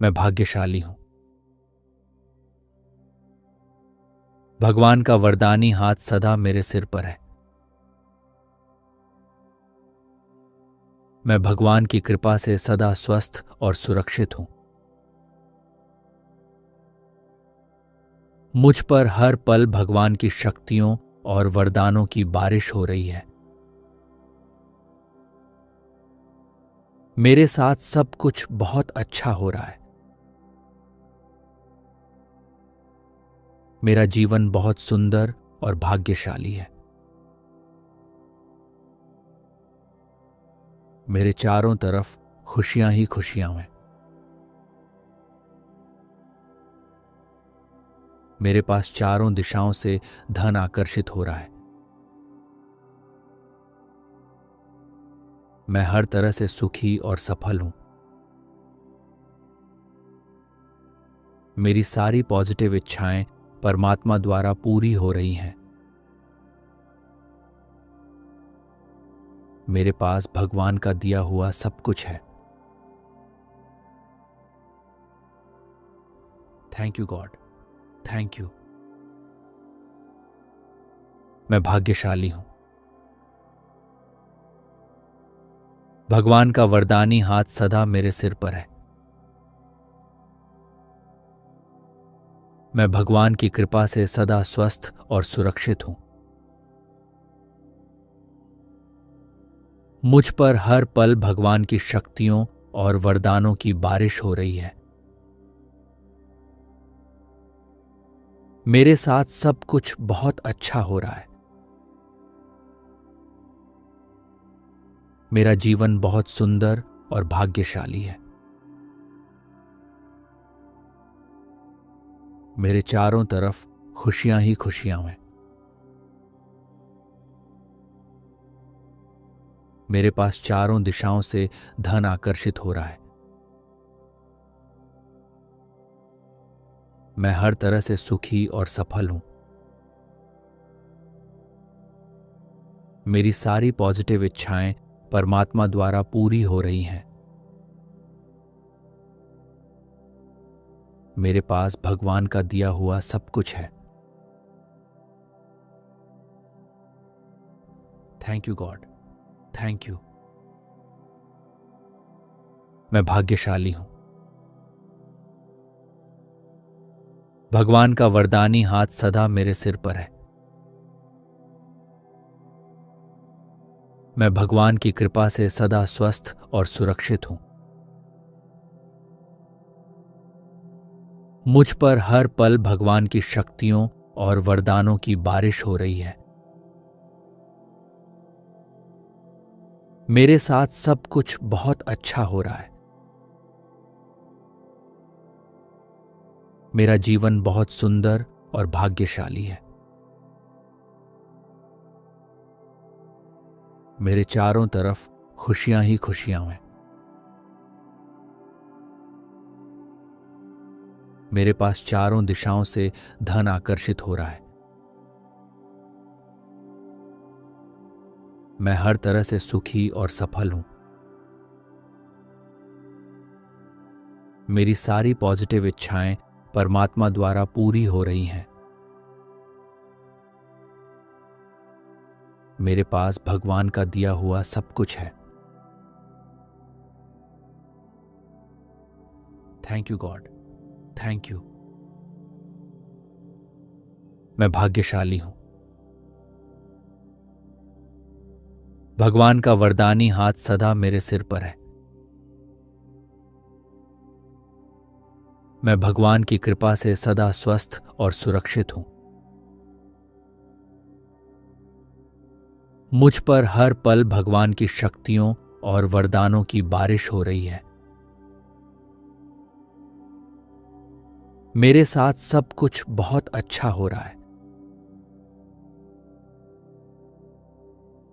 मैं भाग्यशाली हूं। भगवान का वरदानी हाथ सदा मेरे सिर पर है। मैं भगवान की कृपा से सदा स्वस्थ और सुरक्षित हूं। मुझ पर हर पल भगवान की शक्तियों और वरदानों की बारिश हो रही है। मेरे साथ सब कुछ बहुत अच्छा हो रहा है। मेरा जीवन बहुत सुंदर और भाग्यशाली है। मेरे चारों तरफ खुशियां ही खुशियां हैं। मेरे पास चारों दिशाओं से धन आकर्षित हो रहा है। मैं हर तरह से सुखी और सफल हूं। मेरी सारी पॉजिटिव इच्छाएं परमात्मा द्वारा पूरी हो रही हैं। मेरे पास भगवान का दिया हुआ सब कुछ है। Thank you God, thank you. मैं भाग्यशाली हूं। भगवान का वरदानी हाथ सदा मेरे सिर पर है। मैं भगवान की कृपा से सदा स्वस्थ और सुरक्षित हूं। मुझ पर हर पल भगवान की शक्तियों और वरदानों की बारिश हो रही है। मेरे साथ सब कुछ बहुत अच्छा हो रहा है। मेरा जीवन बहुत सुंदर और भाग्यशाली है। मेरे चारों तरफ खुशियां ही खुशियां हैं। मेरे पास चारों दिशाओं से धन आकर्षित हो रहा है। मैं हर तरह से सुखी और सफल हूं। मेरी सारी पॉजिटिव इच्छाएं परमात्मा द्वारा पूरी हो रही हैं। मेरे पास भगवान का दिया हुआ सब कुछ है। Thank you God, thank you. मैं भाग्यशाली हूं। भगवान का वरदानी हाथ सदा मेरे सिर पर है। मैं भगवान की कृपा से सदा स्वस्थ और सुरक्षित हूं। मुझ पर हर पल भगवान की शक्तियों और वरदानों की बारिश हो रही है। मेरे साथ सब कुछ बहुत अच्छा हो रहा है। मेरा जीवन बहुत सुंदर और भाग्यशाली है। मेरे चारों तरफ खुशियां ही खुशियां हैं। मेरे पास चारों दिशाओं से धन आकर्षित हो रहा है। मैं हर तरह से सुखी और सफल हूं। मेरी सारी पॉजिटिव इच्छाएं परमात्मा द्वारा पूरी हो रही हैं। मेरे पास भगवान का दिया हुआ सब कुछ है। Thank you God, thank you. मैं भाग्यशाली हूं। भगवान का वरदानी हाथ सदा मेरे सिर पर है। मैं भगवान की कृपा से सदा स्वस्थ और सुरक्षित हूं। मुझ पर हर पल भगवान की शक्तियों और वरदानों की बारिश हो रही है। मेरे साथ सब कुछ बहुत अच्छा हो रहा है।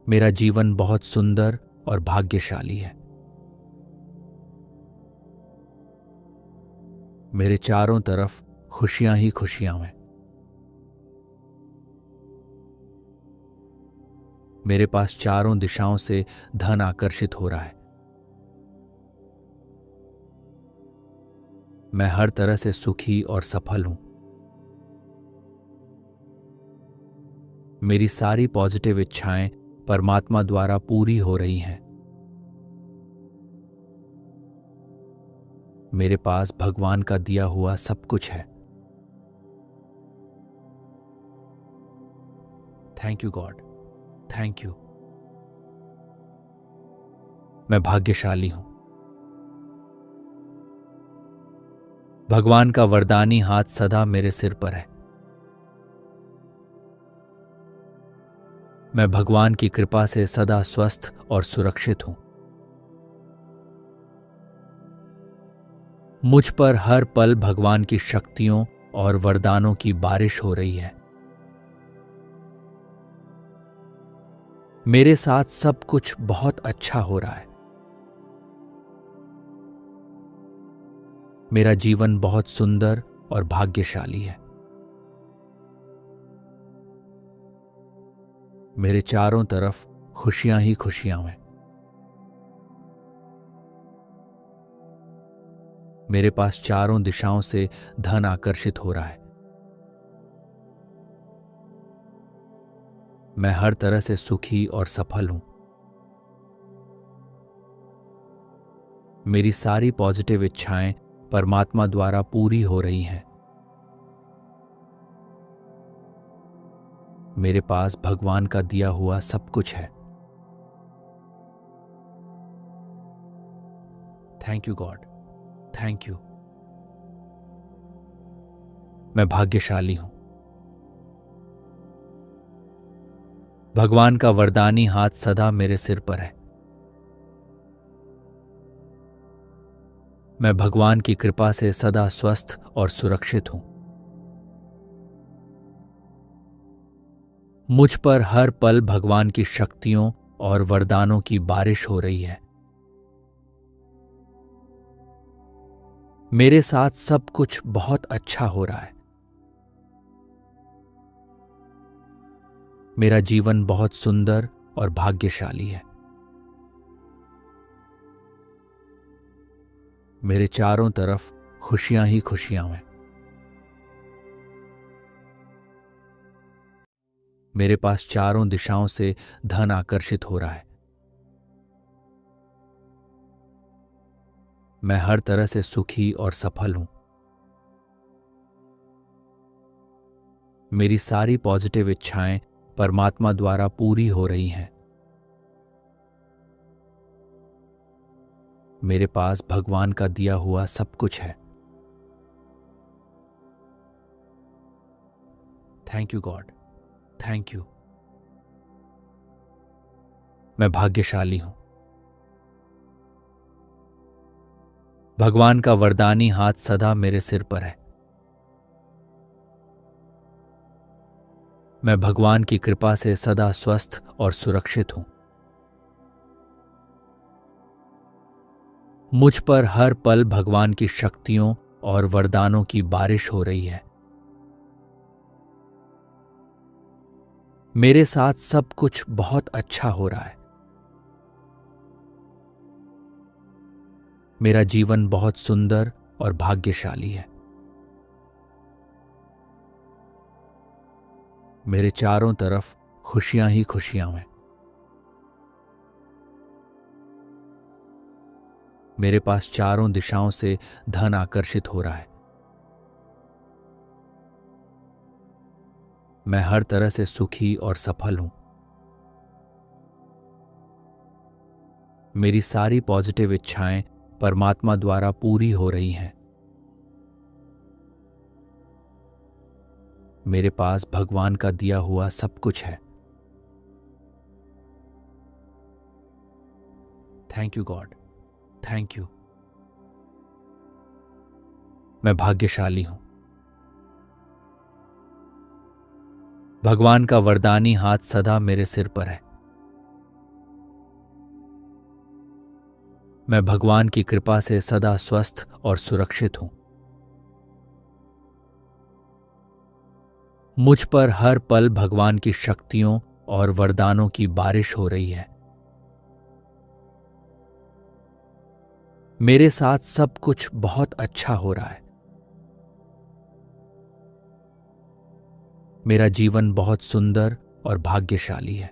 मेरा जीवन बहुत सुंदर और भाग्यशाली है। मेरे चारों तरफ खुशियां ही खुशियां हैं। मेरे पास चारों दिशाओं से धन आकर्षित हो रहा है। मैं हर तरह से सुखी और सफल हूं। मेरी सारी पॉजिटिव इच्छाएं परमात्मा द्वारा पूरी हो रही हैं। मेरे पास भगवान का दिया हुआ सब कुछ है। Thank you God, thank you. मैं भाग्यशाली हूं। भगवान का वरदानी हाथ सदा मेरे सिर पर है। मैं भगवान की कृपा से सदा स्वस्थ और सुरक्षित हूं। मुझ पर हर पल भगवान की शक्तियों और वरदानों की बारिश हो रही है। मेरे साथ सब कुछ बहुत अच्छा हो रहा है। मेरा जीवन बहुत सुंदर और भाग्यशाली है। मेरे चारों तरफ खुशियां ही खुशियां हैं। मेरे पास चारों दिशाओं से धन आकर्षित हो रहा है। मैं हर तरह से सुखी और सफल हूं। मेरी सारी पॉजिटिव इच्छाएं परमात्मा द्वारा पूरी हो रही हैं। मेरे पास भगवान का दिया हुआ सब कुछ है। Thank you God, thank you. मैं भाग्यशाली हूं। भगवान का वरदानी हाथ सदा मेरे सिर पर है। मैं भगवान की कृपा से सदा स्वस्थ और सुरक्षित हूं। मुझ पर हर पल भगवान की शक्तियों और वरदानों की बारिश हो रही है। मेरे साथ सब कुछ बहुत अच्छा हो रहा है। मेरा जीवन बहुत सुंदर और भाग्यशाली है। मेरे चारों तरफ खुशियां ही खुशियां हैं। मेरे पास चारों दिशाओं से धन आकर्षित हो रहा है। मैं हर तरह से सुखी और सफल हूं। मेरी सारी पॉजिटिव इच्छाएं परमात्मा द्वारा पूरी हो रही हैं। मेरे पास भगवान का दिया हुआ सब कुछ है। Thank you God, thank you. मैं भाग्यशाली हूं। भगवान का वरदानी हाथ सदा मेरे सिर पर है। मैं भगवान की कृपा से सदा स्वस्थ और सुरक्षित हूं। मुझ पर हर पल भगवान की शक्तियों और वरदानों की बारिश हो रही है। मेरे साथ सब कुछ बहुत अच्छा हो रहा है। मेरा जीवन बहुत सुंदर और भाग्यशाली है। मेरे चारों तरफ खुशियां ही खुशियां हैं। मेरे पास चारों दिशाओं से धन आकर्षित हो रहा है। मैं हर तरह से सुखी और सफल हूं। मेरी सारी पॉजिटिव इच्छाएं परमात्मा द्वारा पूरी हो रही हैं। मेरे पास भगवान का दिया हुआ सब कुछ है। Thank you God, thank you. मैं भाग्यशाली हूं। भगवान का वरदानी हाथ सदा मेरे सिर पर है। मैं भगवान की कृपा से सदा स्वस्थ और सुरक्षित हूं। मुझ पर हर पल भगवान की शक्तियों और वरदानों की बारिश हो रही है। मेरे साथ सब कुछ बहुत अच्छा हो रहा है। मेरा जीवन बहुत सुंदर और भाग्यशाली है।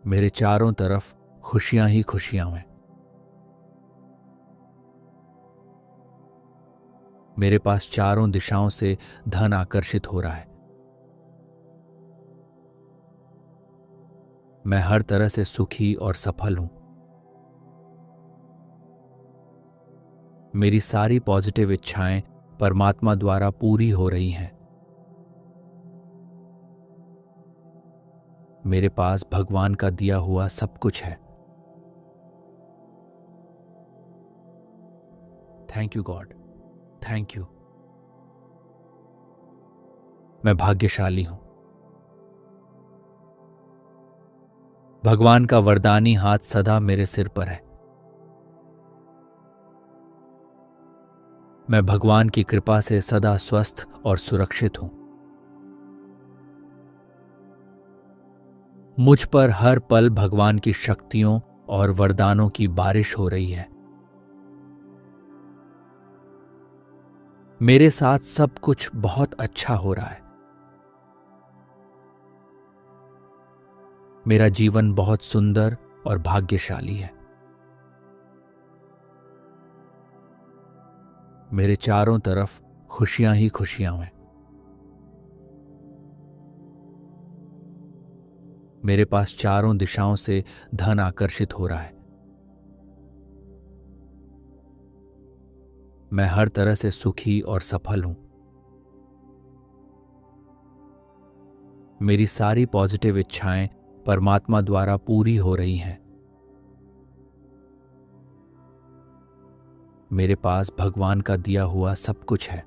मेरे चारों तरफ खुशियां ही खुशियां हैं। मेरे पास चारों दिशाओं से धन आकर्षित हो रहा है। मैं हर तरह से सुखी और सफल हूं। मेरी सारी पॉजिटिव इच्छाएं परमात्मा द्वारा पूरी हो रही हैं। मेरे पास भगवान का दिया हुआ सब कुछ है। Thank you God, thank you. मैं भाग्यशाली हूं। भगवान का वरदानी हाथ सदा मेरे सिर पर है। मैं भगवान की कृपा से सदा स्वस्थ और सुरक्षित हूं। मुझ पर हर पल भगवान की शक्तियों और वरदानों की बारिश हो रही है। मेरे साथ सब कुछ बहुत अच्छा हो रहा है। मेरा जीवन बहुत सुंदर और भाग्यशाली है। मेरे चारों तरफ खुशियां ही खुशियां हैं। मेरे पास चारों दिशाओं से धन आकर्षित हो रहा है। मैं हर तरह से सुखी और सफल हूं। मेरी सारी पॉजिटिव इच्छाएं परमात्मा द्वारा पूरी हो रही हैं। मेरे पास भगवान का दिया हुआ सब कुछ है।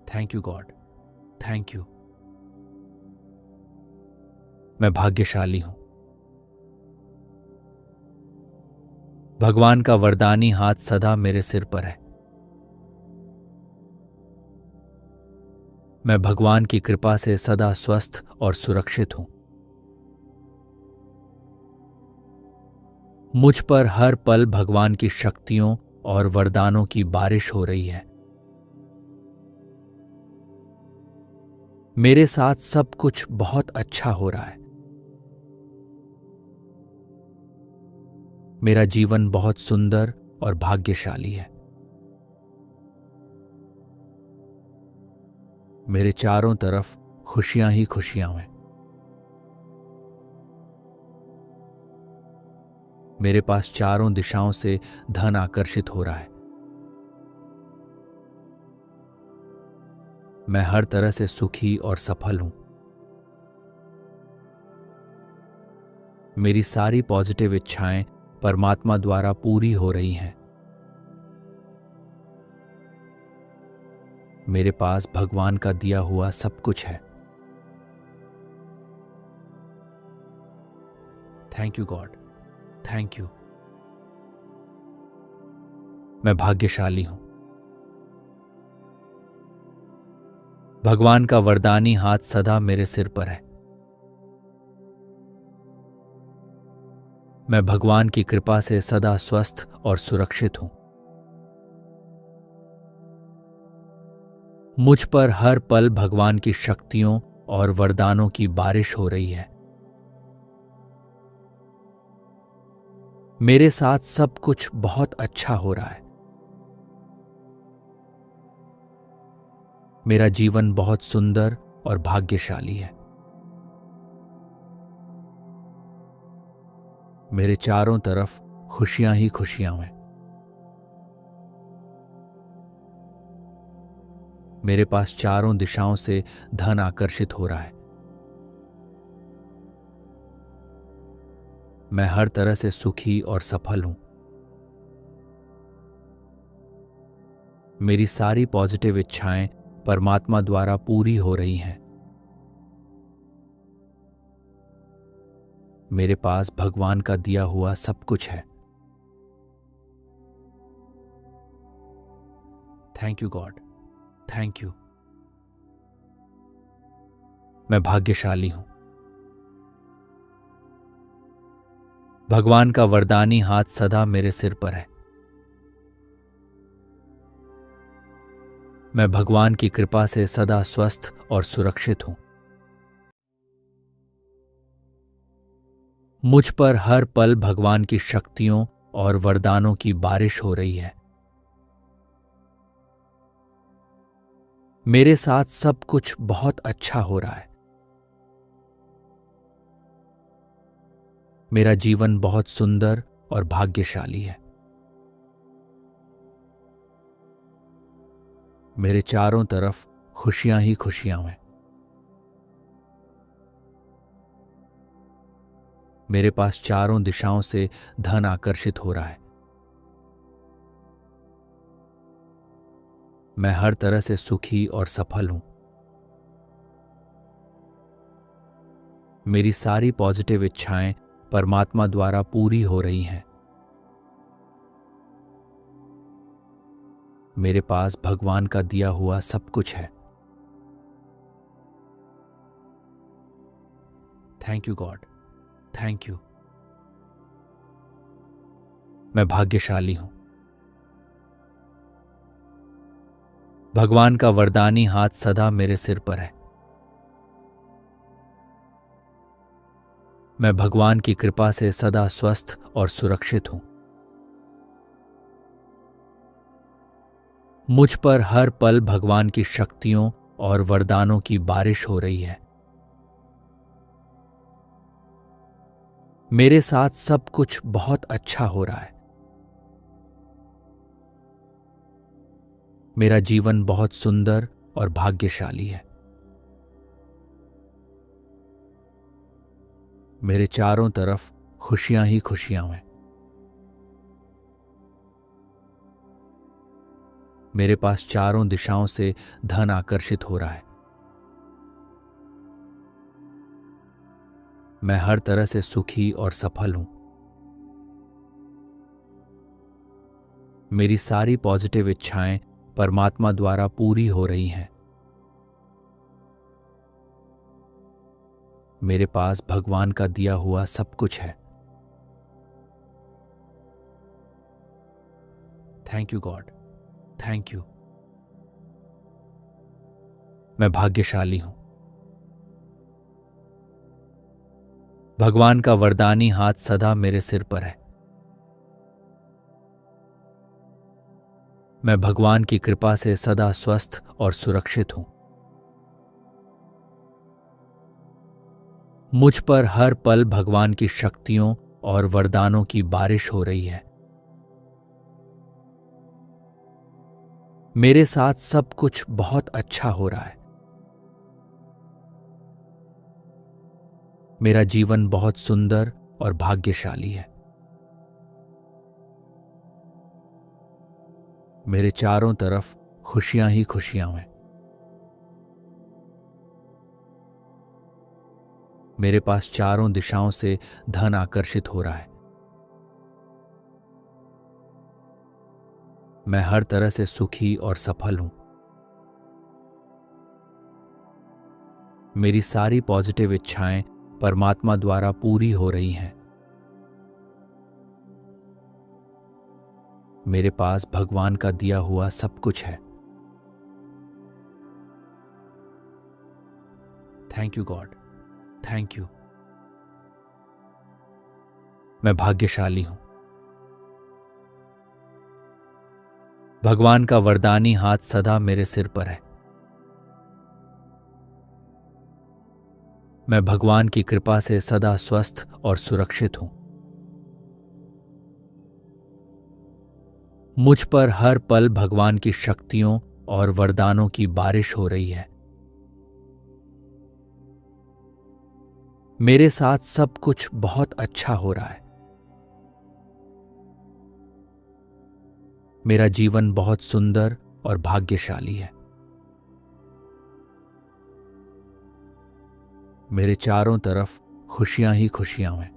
Thank you God, thank you. मैं भाग्यशाली हूं। भगवान का वरदानी हाथ सदा मेरे सिर पर है। मैं भगवान की कृपा से सदा स्वस्थ और सुरक्षित हूं। मुझ पर हर पल भगवान की शक्तियों और वरदानों की बारिश हो रही है। मेरे साथ सब कुछ बहुत अच्छा हो रहा है। मेरा जीवन बहुत सुंदर और भाग्यशाली है। मेरे चारों तरफ खुशियां ही खुशियां हैं। मेरे पास चारों दिशाओं से धन आकर्षित हो रहा है। मैं हर तरह से सुखी और सफल हूं। मेरी सारी पॉजिटिव इच्छाएं परमात्मा द्वारा पूरी हो रही हैं। मेरे पास भगवान का दिया हुआ सब कुछ है। Thank you God, thank you. मैं भाग्यशाली हूं। भगवान का वरदानी हाथ सदा मेरे सिर पर है। मैं भगवान की कृपा से सदा स्वस्थ और सुरक्षित हूं। मुझ पर हर पल भगवान की शक्तियों और वरदानों की बारिश हो रही है। मेरे साथ सब कुछ बहुत अच्छा हो रहा है। मेरा जीवन बहुत सुंदर और भाग्यशाली है। मेरे चारों तरफ खुशियां ही खुशियां हैं। मेरे पास चारों दिशाओं से धन आकर्षित हो रहा है। मैं हर तरह से सुखी और सफल हूं। मेरी सारी पॉजिटिव इच्छाएं परमात्मा द्वारा पूरी हो रही हैं। मेरे पास भगवान का दिया हुआ सब कुछ है। Thank you God, thank you. मैं भाग्यशाली हूं। भगवान का वरदानी हाथ सदा मेरे सिर पर है। मैं भगवान की कृपा से सदा स्वस्थ और सुरक्षित हूं। मुझ पर हर पल भगवान की शक्तियों और वरदानों की बारिश हो रही है। मेरे साथ सब कुछ बहुत अच्छा हो रहा है। मेरा जीवन बहुत सुंदर और भाग्यशाली है। मेरे चारों तरफ खुशियां ही खुशियां हैं। मेरे पास चारों दिशाओं से धन आकर्षित हो रहा है। मैं हर तरह से सुखी और सफल हूं। मेरी सारी पॉजिटिव इच्छाएं परमात्मा द्वारा पूरी हो रही हैं। मेरे पास भगवान का दिया हुआ सब कुछ है। Thank you God, thank you. मैं भाग्यशाली हूं। भगवान का वरदानी हाथ सदा मेरे सिर पर है। मैं भगवान की कृपा से सदा स्वस्थ और सुरक्षित हूं। मुझ पर हर पल भगवान की शक्तियों और वरदानों की बारिश हो रही है। मेरे साथ सब कुछ बहुत अच्छा हो रहा है। मेरा जीवन बहुत सुंदर और भाग्यशाली है। मेरे चारों तरफ खुशियां ही खुशियां हैं। मेरे पास चारों दिशाओं से धन आकर्षित हो रहा है। मैं हर तरह से सुखी और सफल हूं। मेरी सारी पॉजिटिव इच्छाएं परमात्मा द्वारा पूरी हो रही हैं। मेरे पास भगवान का दिया हुआ सब कुछ है। Thank you God, thank you. मैं भाग्यशाली हूं। भगवान का वरदानी हाथ सदा मेरे सिर पर है। मैं भगवान की कृपा से सदा स्वस्थ और सुरक्षित हूं। मुझ पर हर पल भगवान की शक्तियों और वरदानों की बारिश हो रही है। मेरे साथ सब कुछ बहुत अच्छा हो रहा है। मेरा जीवन बहुत सुंदर और भाग्यशाली है। मेरे चारों तरफ खुशियां ही खुशियां हैं। मेरे पास चारों दिशाओं से धन आकर्षित हो रहा है। मैं हर तरह से सुखी और सफल हूं। मेरी सारी पॉजिटिव इच्छाएं परमात्मा द्वारा पूरी हो रही हैं। मेरे पास भगवान का दिया हुआ सब कुछ है। Thank you God, thank you. मैं भाग्यशाली हूं। भगवान का वरदानी हाथ सदा मेरे सिर पर है। मैं भगवान की कृपा से सदा स्वस्थ और सुरक्षित हूं। मुझ पर हर पल भगवान की शक्तियों और वरदानों की बारिश हो रही है। मेरे साथ सब कुछ बहुत अच्छा हो रहा है। मेरा जीवन बहुत सुंदर और भाग्यशाली है। मेरे चारों तरफ खुशियां ही खुशियां हैं।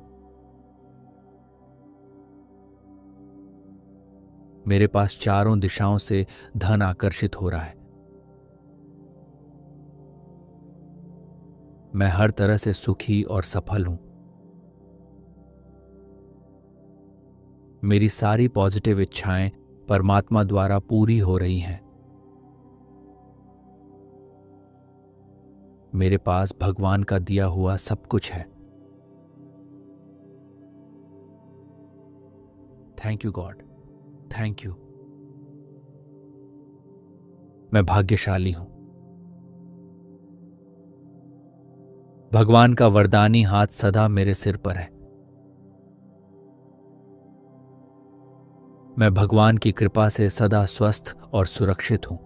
मेरे पास चारों दिशाओं से धन आकर्षित हो रहा है। मैं हर तरह से सुखी और सफल हूं। मेरी सारी पॉजिटिव इच्छाएं परमात्मा द्वारा पूरी हो रही हैं। मेरे पास भगवान का दिया हुआ सब कुछ है। Thank you God, thank you. मैं भाग्यशाली हूं। भगवान का वरदानी हाथ सदा मेरे सिर पर है। मैं भगवान की कृपा से सदा स्वस्थ और सुरक्षित हूं।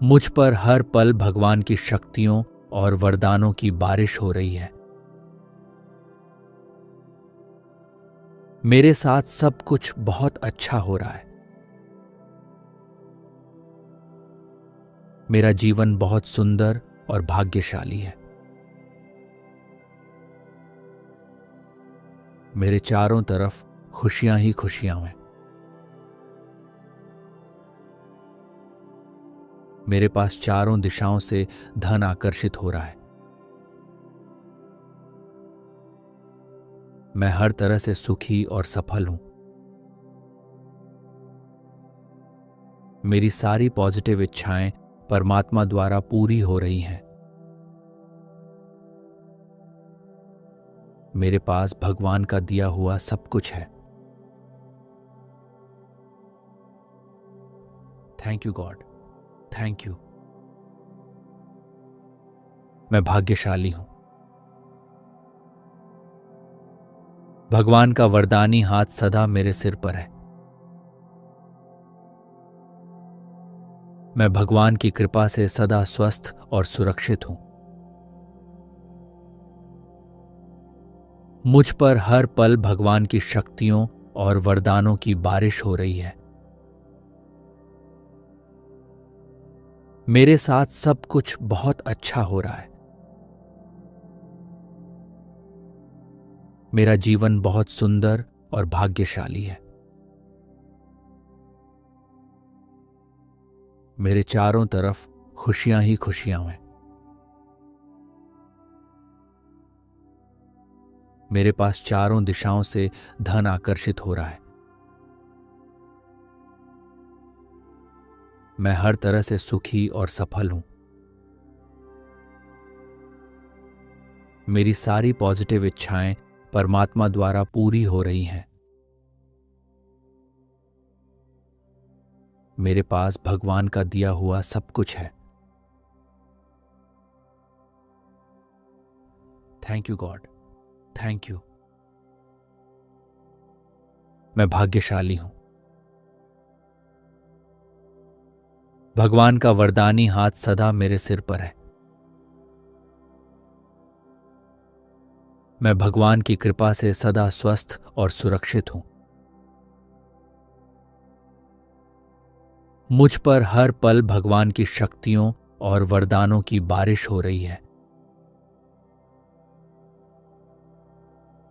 मुझ पर हर पल भगवान की शक्तियों और वरदानों की बारिश हो रही है। मेरे साथ सब कुछ बहुत अच्छा हो रहा है। मेरा जीवन बहुत सुंदर और भाग्यशाली है। मेरे चारों तरफ खुशियां ही खुशियां हैं। मेरे पास चारों दिशाओं से धन आकर्षित हो रहा है। मैं हर तरह से सुखी और सफल हूं। मेरी सारी पॉजिटिव इच्छाएं परमात्मा द्वारा पूरी हो रही हैं। मेरे पास भगवान का दिया हुआ सब कुछ है। Thank you God, thank you. मैं भाग्यशाली हूं। भगवान का वरदानी हाथ सदा मेरे सिर पर है। मैं भगवान की कृपा से सदा स्वस्थ और सुरक्षित हूं। मुझ पर हर पल भगवान की शक्तियों और वरदानों की बारिश हो रही है। मेरे साथ सब कुछ बहुत अच्छा हो रहा है। मेरा जीवन बहुत सुंदर और भाग्यशाली है। मेरे चारों तरफ खुशियां ही खुशियां हैं। मेरे पास चारों दिशाओं से धन आकर्षित हो रहा है। मैं हर तरह से सुखी और सफल हूं। मेरी सारी पॉजिटिव इच्छाएं परमात्मा द्वारा पूरी हो रही हैं। मेरे पास भगवान का दिया हुआ सब कुछ है। Thank you God, thank you. मैं भाग्यशाली हूं। भगवान का वरदानी हाथ सदा मेरे सिर पर है। मैं भगवान की कृपा से सदा स्वस्थ और सुरक्षित हूं। मुझ पर हर पल भगवान की शक्तियों और वरदानों की बारिश हो रही है।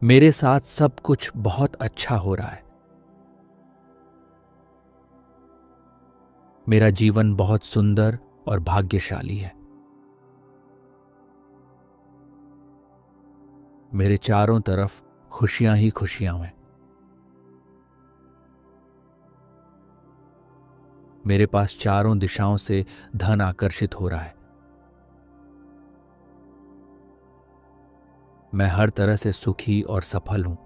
मेरे साथ सब कुछ बहुत अच्छा हो रहा है। मेरा जीवन बहुत सुंदर और भाग्यशाली है। मेरे चारों तरफ खुशियां ही खुशियां हैं। मेरे पास चारों दिशाओं से धन आकर्षित हो रहा है। मैं हर तरह से सुखी और सफल हूं।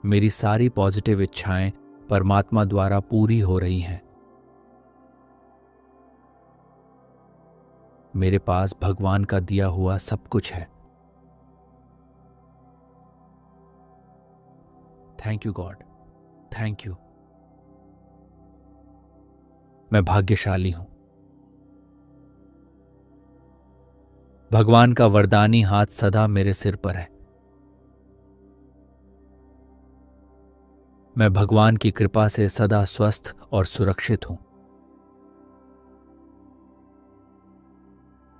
मेरी सारी पॉजिटिव इच्छाएं परमात्मा द्वारा पूरी हो रही हैं। मेरे पास भगवान का दिया हुआ सब कुछ है। Thank you God, thank you. मैं भाग्यशाली हूं। भगवान का वरदानी हाथ सदा मेरे सिर पर है। मैं भगवान की कृपा से सदा स्वस्थ और सुरक्षित हूं।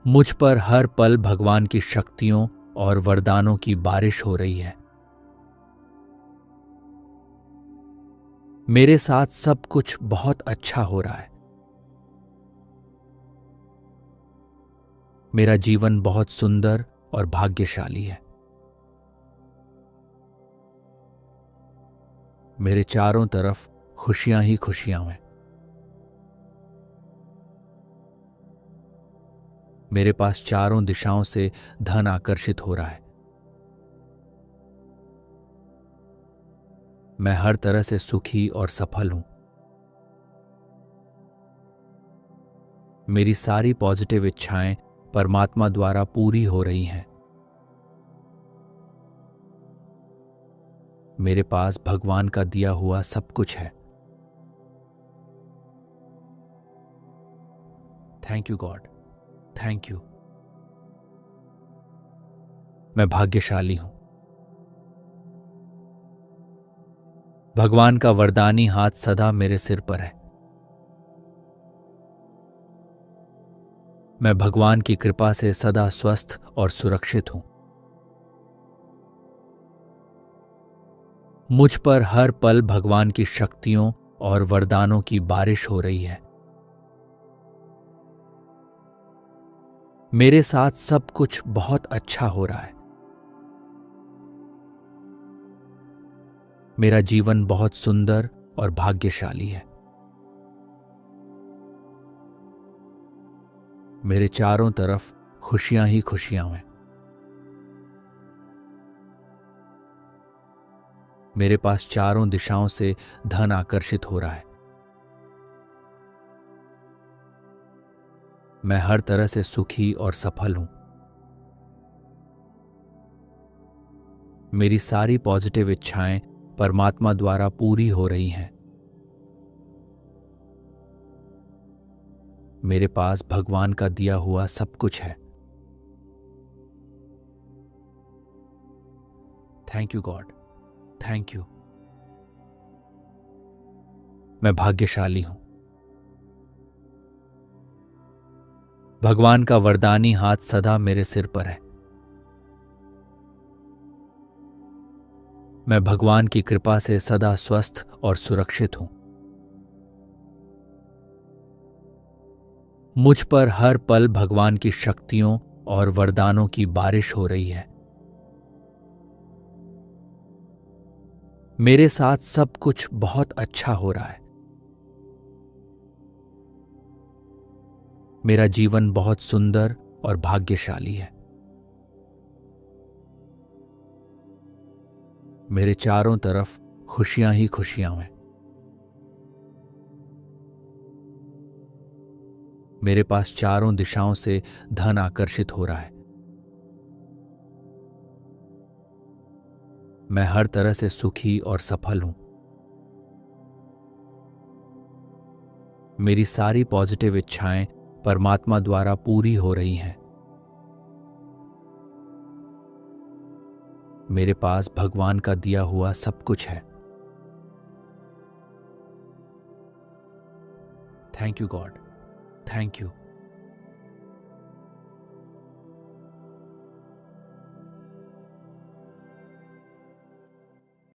मुझ पर हर पल भगवान की शक्तियों और वरदानों की बारिश हो रही है। मेरे साथ सब कुछ बहुत अच्छा हो रहा है। मेरा जीवन बहुत सुंदर और भाग्यशाली है। मेरे चारों तरफ खुशियां ही खुशियां हैं। मेरे पास चारों दिशाओं से धन आकर्षित हो रहा है। मैं हर तरह से सुखी और सफल हूं। मेरी सारी पॉजिटिव इच्छाएं परमात्मा द्वारा पूरी हो रही हैं। मेरे पास भगवान का दिया हुआ सब कुछ है। Thank you God, thank you. मैं भाग्यशाली हूं। भगवान का वरदानी हाथ सदा मेरे सिर पर है। मैं भगवान की कृपा से सदा स्वस्थ और सुरक्षित हूं। मुझ पर हर पल भगवान की शक्तियों और वरदानों की बारिश हो रही है। मेरे साथ सब कुछ बहुत अच्छा हो रहा है। मेरा जीवन बहुत सुंदर और भाग्यशाली है। मेरे चारों तरफ खुशियां ही खुशियां हैं। मेरे पास चारों दिशाओं से धन आकर्षित हो रहा है। मैं हर तरह से सुखी और सफल हूं। मेरी सारी पॉजिटिव इच्छाएं परमात्मा द्वारा पूरी हो रही हैं। मेरे पास भगवान का दिया हुआ सब कुछ है। Thank you God, thank you. मैं भाग्यशाली हूं। भगवान का वरदानी हाथ सदा मेरे सिर पर है। मैं भगवान की कृपा से सदा स्वस्थ और सुरक्षित हूं। मुझ पर हर पल भगवान की शक्तियों और वरदानों की बारिश हो रही है। मेरे साथ सब कुछ बहुत अच्छा हो रहा है। मेरा जीवन बहुत सुंदर और भाग्यशाली है। मेरे चारों तरफ खुशियां ही खुशियां हैं। मेरे पास चारों दिशाओं से धन आकर्षित हो रहा है। मैं हर तरह से सुखी और सफल हूं। मेरी सारी पॉजिटिव इच्छाएं परमात्मा द्वारा पूरी हो रही हैं। मेरे पास भगवान का दिया हुआ सब कुछ है। Thank you God, thank you.